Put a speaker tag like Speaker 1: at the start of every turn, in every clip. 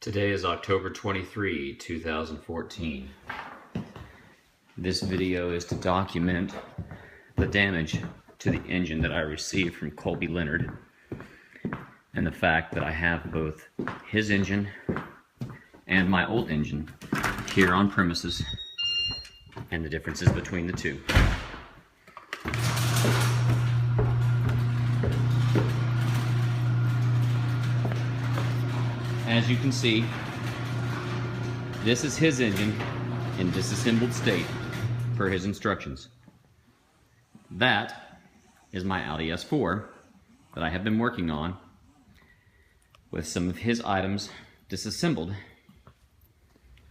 Speaker 1: Today is October 23, 2014. This video is to document the damage to the engine that I received from Colby Leonard and the fact that I have both his engine and my old engine here on premises and the differences between the two. As you can see, this is his engine in disassembled state per his instructions. That is my Audi S4 that I have been working on with some of his items disassembled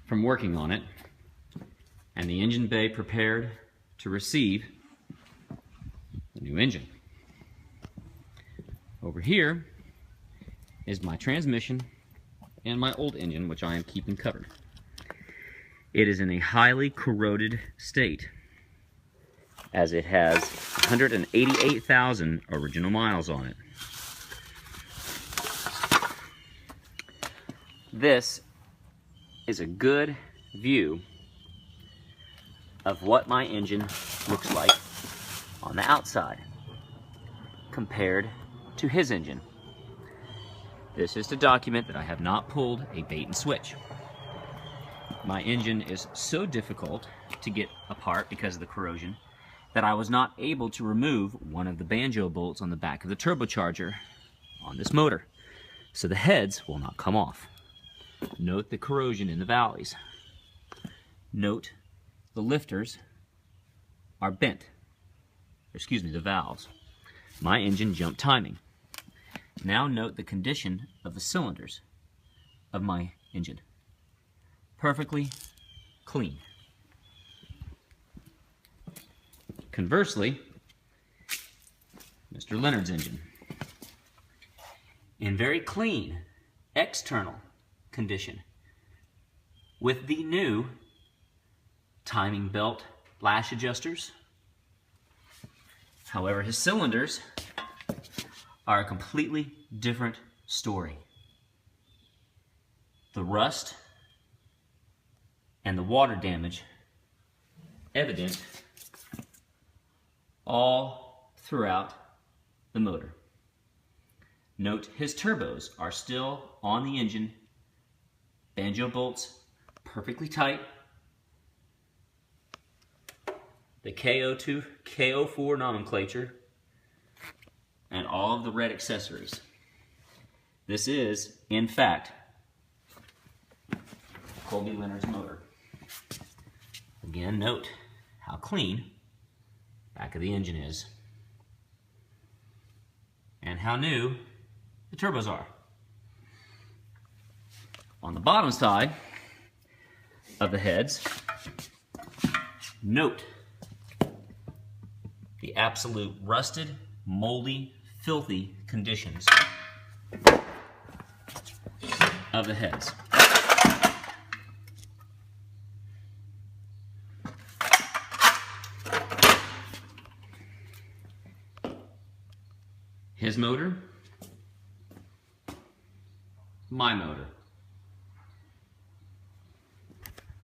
Speaker 1: from working on it, and the engine bay prepared to receive the new engine. Over here is my transmission and my old engine, which I am keeping covered. It is in a highly corroded state, as it has 188,000 original miles on it. This is a good view of what my engine looks like on the outside compared to his engine. This is to document that I have not pulled a bait and switch. My engine is so difficult to get apart because of the corrosion that I was not able to remove one of the banjo bolts on the back of the turbocharger on this motor, so the heads will not come off. Note the corrosion in the valleys. Note the lifters are bent. Excuse me, the valves. My engine jumped timing. Now note the condition of the cylinders of my engine. Perfectly clean. Conversely, Mr. Leonard's engine, in very clean external condition, with the new timing belt lash adjusters. However, his cylinders are a completely different story. The rust and the water damage evident all throughout the motor. Note his turbos are still on the engine, banjo bolts perfectly tight, the KO2, KO4 nomenclature, and all of the red accessories. This is, in fact, Colby Leonard's motor. Again, note how clean the back of the engine is and how new the turbos are. On the bottom side of the heads, note the absolute rusted, moldy, filthy conditions of the heads. His motor, my motor.